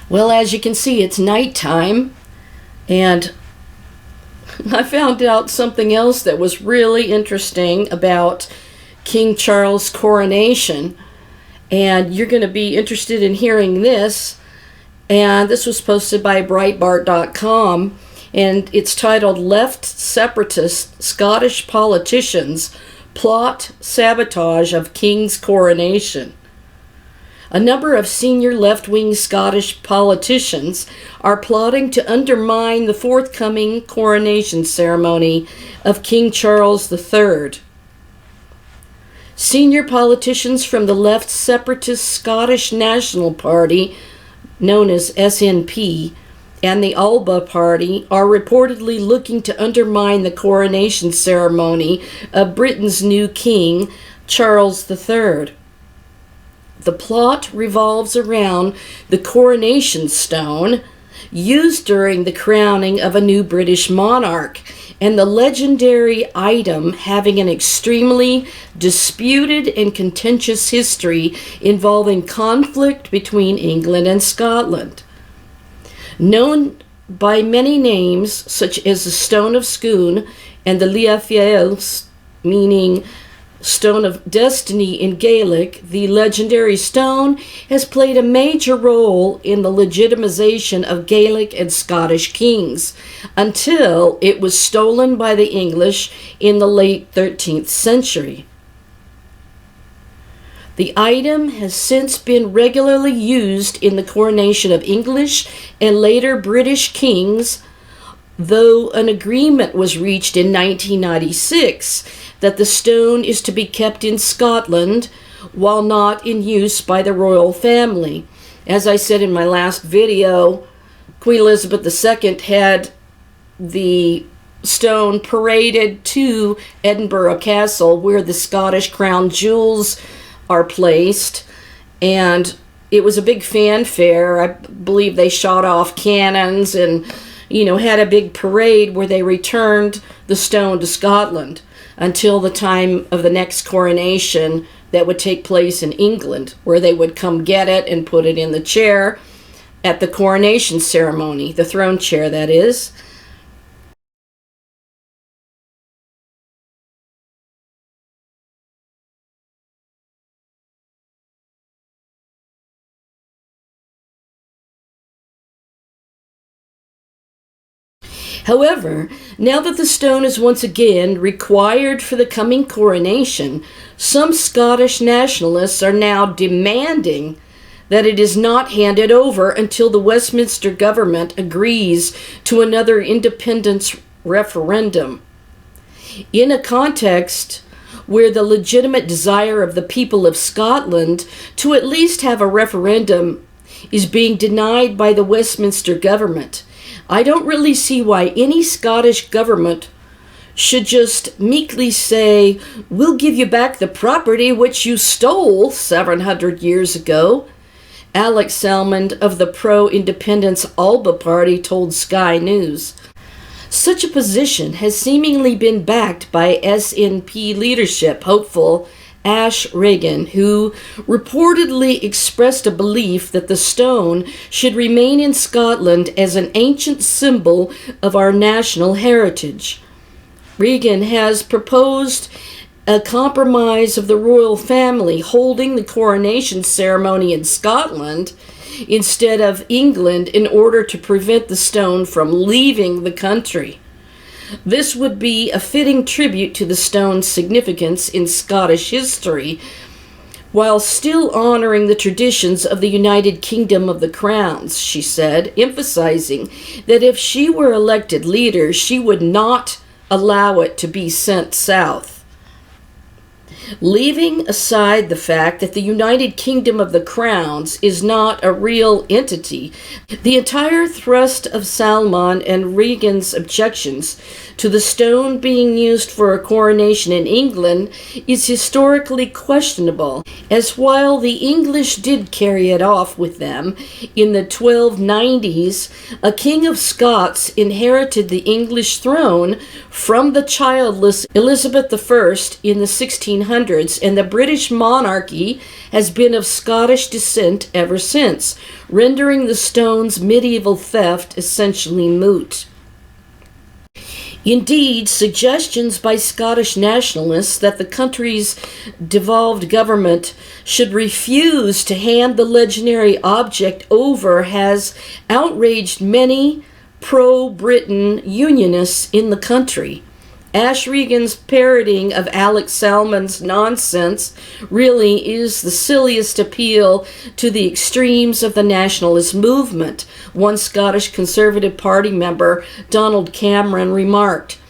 Well, as you can see, it's nighttime, and I found out something else that was really interesting about King Charles' coronation, and you're going to be interested in hearing this. And this was posted by Breitbart.com, and it's titled "Left-Separatist Scottish Politicians Plot Sabotage of King's Coronation." A number of senior left-wing Scottish politicians are plotting to undermine the forthcoming coronation ceremony of King Charles III. Senior politicians from the left-separatist Scottish National Party, known as SNP, and the ABBEY Party are reportedly looking to undermine the coronation ceremony of Britain's new king, Charles III. The plot revolves around the coronation stone used during the crowning of a new British monarch, and the legendary item having an extremely disputed and contentious history involving conflict between England and Scotland. Known by many names, such as the Stone of Scone and the LEFT-SEPARATIST'S, meaning Stone of Destiny in Gaelic, the legendary stone has played a major role in the legitimization of Gaelic and Scottish kings until it was stolen by the English in the late 13th century. The item has since been regularly used in the coronation of English and later British kings, though an agreement was reached in 1996 that the stone is to be kept in Scotland while not in use by the royal family. As I said in my last video, Queen Elizabeth II had the stone paraded to Edinburgh Castle, where the Scottish crown jewels are placed, and it was a big fanfare. I believe they shot off cannons and had a big parade where they returned the stone to Scotland until the time of the next coronation that would take place in England, where they would come get it and put it in the chair at the coronation ceremony, the throne chair, that is. However, now that the stone is once again required for the coming coronation, some Scottish nationalists are now demanding that it is not handed over until the Westminster government agrees to another independence referendum. In a context where the legitimate desire of the people of Scotland to at least have a referendum is being denied by the Westminster government, I don't really see why any Scottish government should just meekly say, "We'll give you back the property which you stole 700 years ago," Alex Salmond of the pro-independence ABBEY Party told Sky News. Such a position has seemingly been backed by SNP leadership hopeful Ash Regan, who reportedly expressed a belief that the stone should remain in Scotland as an ancient symbol of our national heritage. Regan has proposed a compromise of the royal family holding the coronation ceremony in Scotland instead of England in order to prevent the stone from leaving the country. This would be a fitting tribute to the stone's significance in Scottish history, while still honoring the traditions of the United Kingdom of the Crowns, she said, emphasizing that if she were elected leader, she would not allow it to be sent south. Leaving aside the fact that the United Kingdom of the Crowns is not a real entity, the entire thrust of Salmond and Regan's objections to the stone being used for a coronation in England is historically questionable, as while the English did carry it off with them in the 1290s, a king of Scots inherited the English throne from the childless Elizabeth I in the 1600s. 1800s, and the British monarchy has been of Scottish descent ever since, rendering the stone's medieval theft essentially moot. Indeed, suggestions by Scottish nationalists that the country's devolved government should refuse to hand the legendary object over has outraged many pro-Britain unionists in the country. Ash Regan's parroting of Alex Salmond's nonsense really is the silliest appeal to the extremes of the nationalist movement, one Scottish Conservative Party member, Donald Cameron, remarked.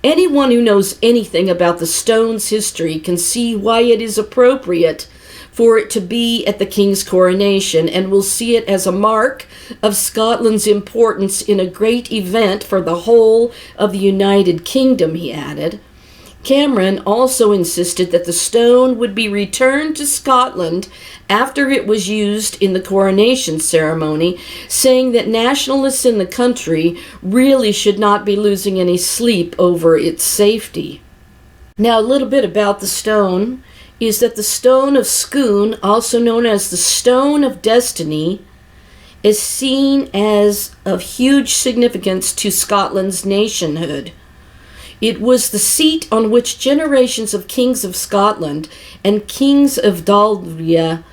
Anyone who knows anything about the stone's history can see why it is appropriate for it to be at the King's coronation, and will see it as a mark of Scotland's importance in a great event for the whole of the United Kingdom, he added. Cameron also insisted that the stone would be returned to Scotland after it was used in the coronation ceremony, saying that nationalists in the country really should not be losing any sleep over its safety. Now, a little bit about the stone is that the Stone of Scone, also known as the Stone of Destiny, is seen as of huge significance to Scotland's nationhood. It was the seat on which generations of kings of Scotland and kings of Dalria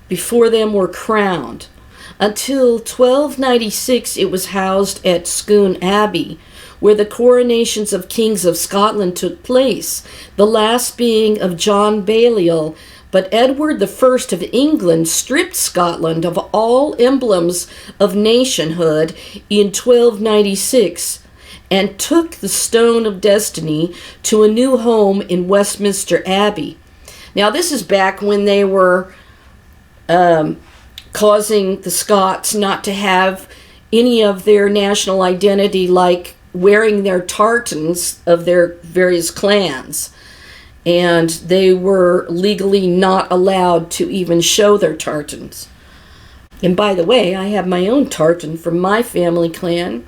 before them were crowned. Until 1296, it was housed at Scone Abbey, where the coronations of kings of Scotland took place, the last being of John Balliol. But Edward I of England stripped Scotland of all emblems of nationhood in 1296 and took the Stone of Destiny to a new home in Westminster Abbey. Now, this is back when they were causing the Scots not to have any of their national identity, like wearing their tartans of their various clans, and they were legally not allowed to even show their tartans. And by the way, I have my own tartan from my family clan.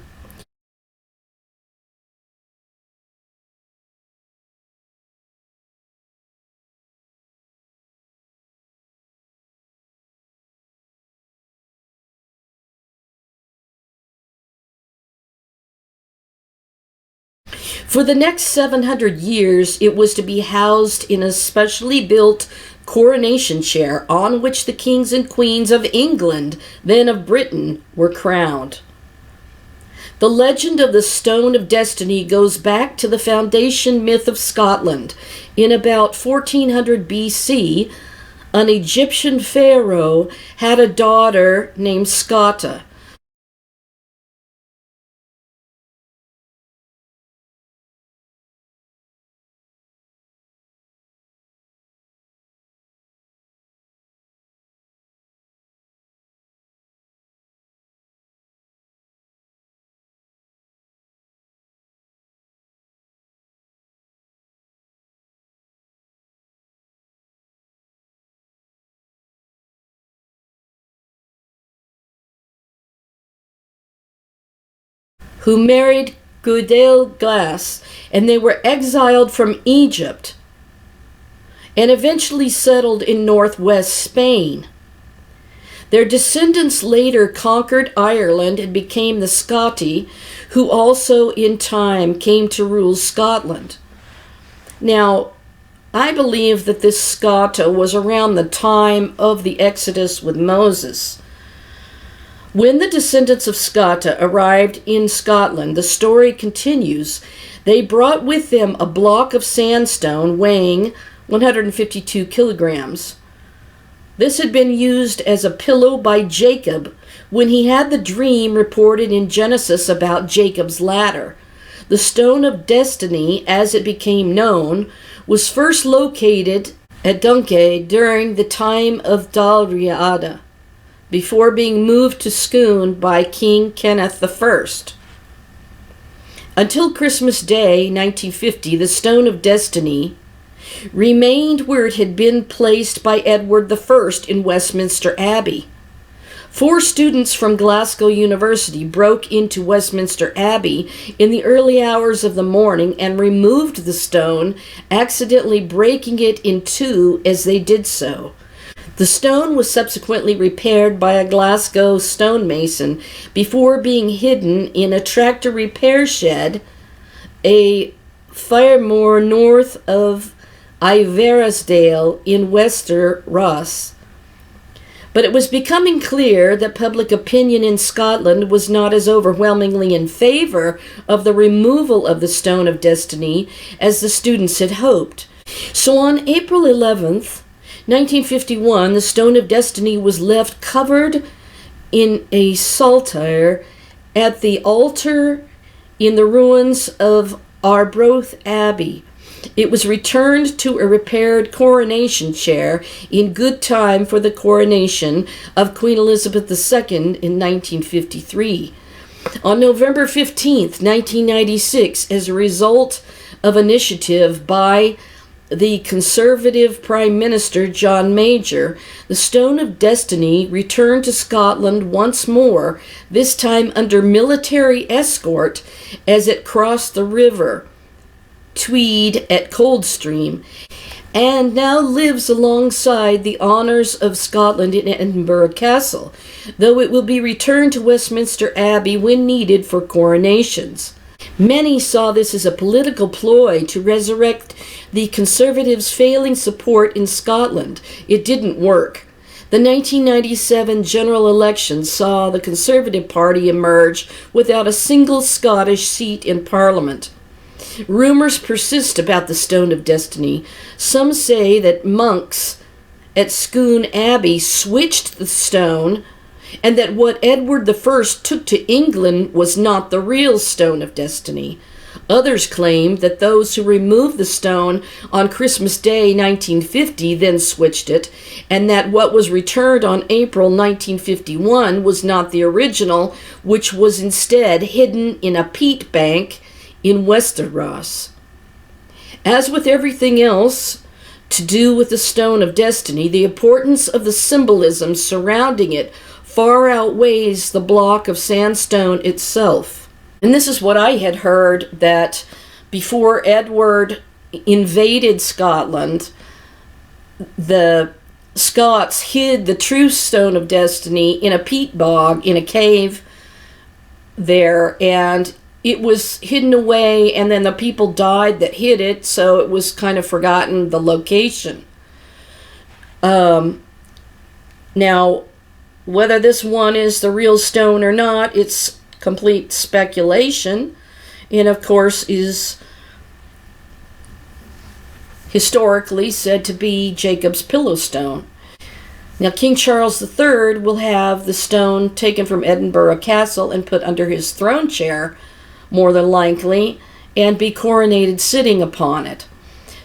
For the next 700 years, it was to be housed in a specially built coronation chair on which the kings and queens of England, then of Britain, were crowned. The legend of the Stone of Destiny goes back to the foundation myth of Scotland. In about 1400 BC, an Egyptian pharaoh had a daughter named Scota. Who married Gudale Glass, and they were exiled from Egypt and eventually settled in northwest Spain. Their descendants later conquered Ireland and became the Scoti, who also in time came to rule Scotland. Now, I believe that this Scota was around the time of the Exodus with Moses. When the descendants of Scota arrived in Scotland, the story continues. They brought with them a block of sandstone weighing 152 kilograms. This had been used as a pillow by Jacob when he had the dream reported in Genesis about Jacob's ladder. The Stone of Destiny, as it became known, was first located at Dundee during the time of Dalriada, before being moved to Scone by King Kenneth I. Until Christmas Day, 1950, the Stone of Destiny remained where it had been placed by Edward I in Westminster Abbey. 4 students from Glasgow University broke into Westminster Abbey in the early hours of the morning and removed the stone, accidentally breaking it in 2 as they did so. The stone was subsequently repaired by a Glasgow stonemason before being hidden in a tractor repair shed, a Firemore north of Iverisdale in Wester Ross. But it was becoming clear that public opinion in Scotland was not as overwhelmingly in favor of the removal of the Stone of Destiny as the students had hoped. So on April 11th, 1951, the Stone of Destiny was left covered in a saltire at the altar in the ruins of Arbroath Abbey. It was returned to a repaired coronation chair in good time for the coronation of Queen Elizabeth II in 1953. On November 15th, 1996, as a result of initiative by the Conservative Prime Minister John Major, the Stone of Destiny returned to Scotland once more, this time under military escort as it crossed the river Tweed at Coldstream, and now lives alongside the honours of Scotland in Edinburgh Castle, though it will be returned to Westminster Abbey when needed for coronations. Many saw this as a political ploy to resurrect the Conservatives' failing support in Scotland. It didn't work. The 1997 general election saw the Conservative Party emerge without a single Scottish seat in Parliament. Rumours persist about the Stone of Destiny. Some say that monks at Scone Abbey switched the stone, and that what Edward I took to England was not the real Stone of Destiny. Others claim that those who removed the stone on Christmas Day 1950 then switched it, and that what was returned on April 1951 was not the original, which was instead hidden in a peat bank in Wester Ross. As with everything else to do with the Stone of Destiny, the importance of the symbolism surrounding it far outweighs the block of sandstone itself. And this is what I had heard, that before Edward invaded Scotland, the Scots hid the true Stone of Destiny in a peat bog, in a cave there, and it was hidden away, and then the people died that hid it, so it was kind of forgotten, the location. Now, whether this one is the real stone or not, it's complete speculation, and of course is historically said to be Jacob's pillow stone. Now, King Charles III will have the stone taken from Edinburgh Castle and put under his throne chair, more than likely, and be coronated sitting upon it.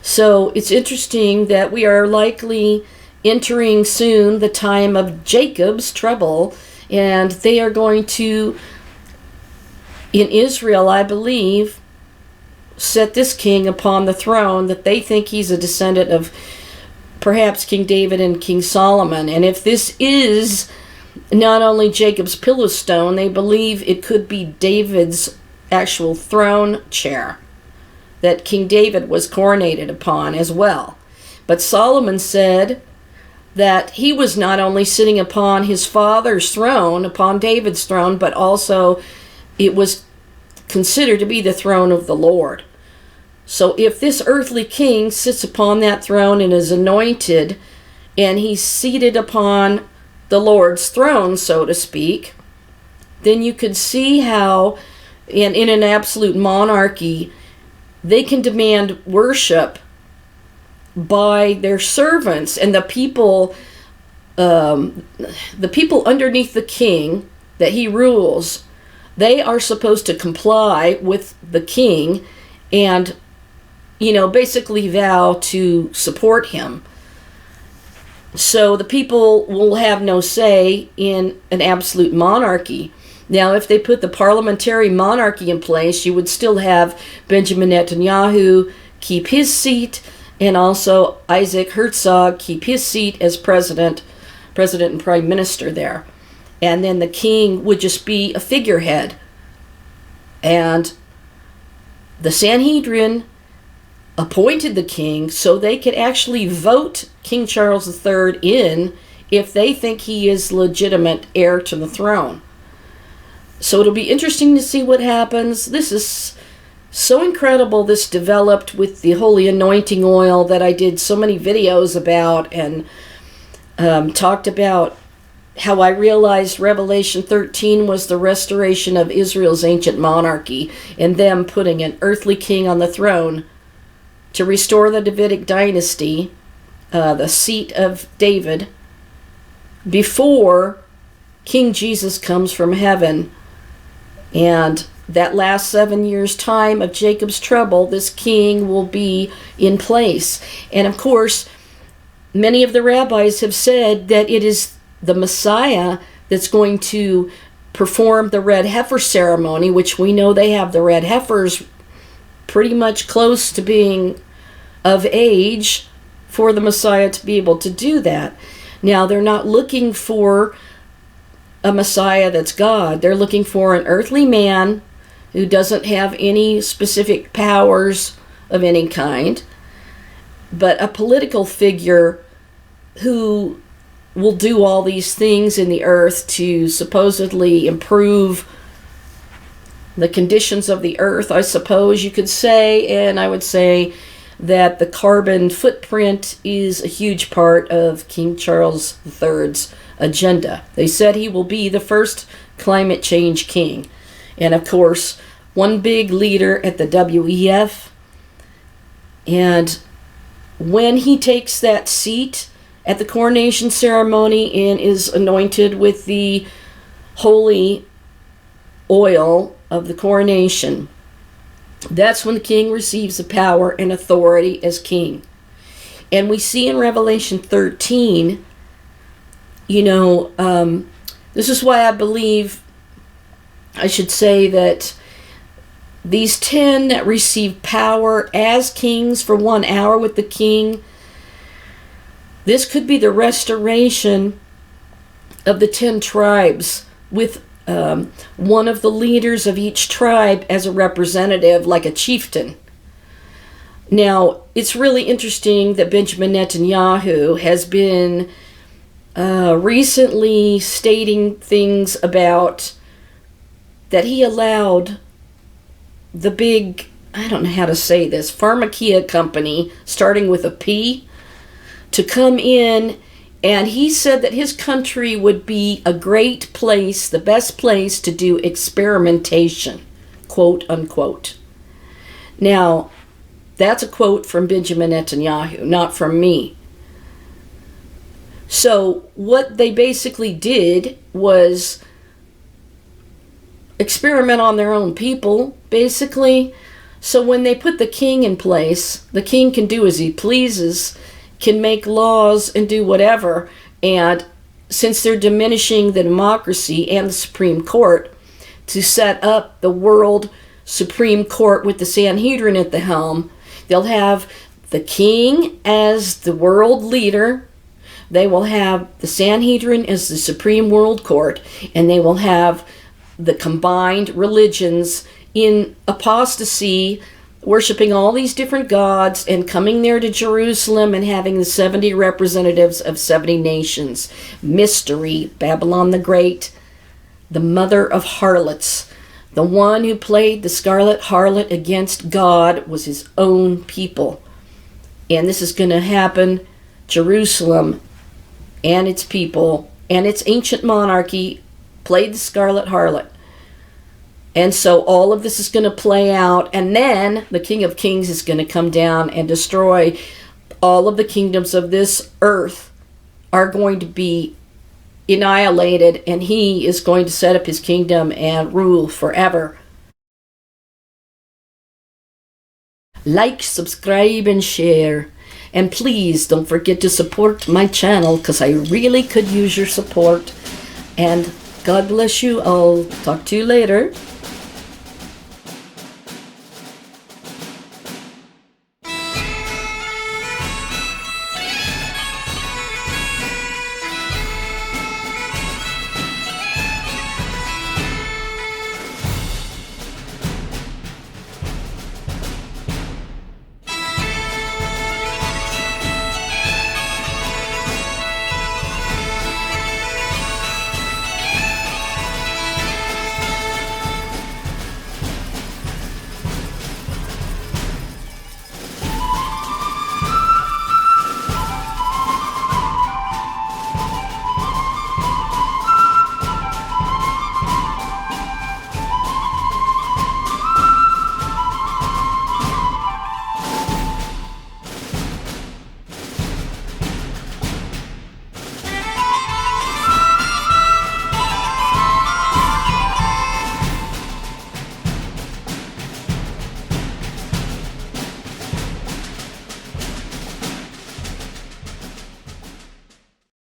So it's interesting that we are likely entering soon the time of Jacob's trouble, and they are going to, in Israel, I believe, set this king upon the throne, that they think he's a descendant of perhaps King David and King Solomon. And if this is not only Jacob's pillow stone, they believe it could be David's actual throne chair that King David was coronated upon as well. But Solomon said that he was not only sitting upon his father's throne, upon David's throne, but also it was considered to be the throne of the Lord. So if this earthly king sits upon that throne and is anointed, and he's seated upon the Lord's throne, so to speak, then you could see how, in an absolute monarchy, they can demand worship by their servants, and the people underneath the king that he rules, they are supposed to comply with the king and, basically vow to support him. So the people will have no say in an absolute monarchy. Now, if they put the parliamentary monarchy in place, you would still have Benjamin Netanyahu keep his seat, and also Isaac Herzog keep his seat as president and prime minister there. and then the king would just be a figurehead. And the Sanhedrin appointed the king so they could actually vote King Charles III in if they think he is legitimate heir to the throne. So it'll be interesting to see what happens. This is so incredible, this developed with the holy anointing oil that I did so many videos about, and talked about how I realized Revelation 13 was the restoration of Israel's ancient monarchy and them putting an earthly king on the throne to restore the Davidic dynasty, the seat of David, before King Jesus comes from heaven. And that last 7 years' time of Jacob's trouble, this king will be in place. And of course, many of the rabbis have said that it is the Messiah that's going to perform the red heifer ceremony, which we know they have the red heifers pretty much close to being of age for the Messiah to be able to do that. Now, they're not looking for a Messiah that's God. They're looking for an earthly man who doesn't have any specific powers of any kind, but a political figure who will do all these things in the earth to supposedly improve the conditions of the earth, I suppose you could say. And I would say that the carbon footprint is a huge part of King Charles III's agenda. They said he will be the first climate change king. And of course, one big leader at the WEF. And when he takes that seat at the coronation ceremony and is anointed with the holy oil of the coronation, that's when the king receives the power and authority as king. And we see in Revelation 13, this is why I believe, I should say, that these 10 that receive power as kings for 1 hour with the king, this could be the restoration of the 10 tribes with one of the leaders of each tribe as a representative, like a chieftain. Now, it's really interesting that Benjamin Netanyahu has been recently stating things about that he allowed the big, I don't know how to say this, pharmacia company, starting with a P, to come in, and he said that his country would be a great place, the best place to do experimentation, quote unquote. Now, that's a quote from Benjamin Netanyahu, not from me. So what they basically did was experiment on their own people, basically. So when they put the king in place, the king can do as he pleases, can make laws and do whatever. And since they're diminishing the democracy and the Supreme Court to set up the world Supreme Court with the Sanhedrin at the helm, they'll have the king as the world leader, they will have the Sanhedrin as the Supreme World Court, and they will have the combined religions in apostasy, worshiping all these different gods and coming there to Jerusalem and having the 70 representatives of 70 nations. Mystery, Babylon the Great, the mother of harlots. The one who played the scarlet harlot against God was his own people. And this is going to happen. Jerusalem and its people and its ancient monarchy played the scarlet harlot. And so all of this is going to play out, and then the King of Kings is going to come down and destroy all of the kingdoms of this earth are going to be annihilated, and he is going to set up his kingdom and rule forever. Like, subscribe, and share. And please don't forget to support my channel, because I really could use your support. And God bless you. I'll talk to you later.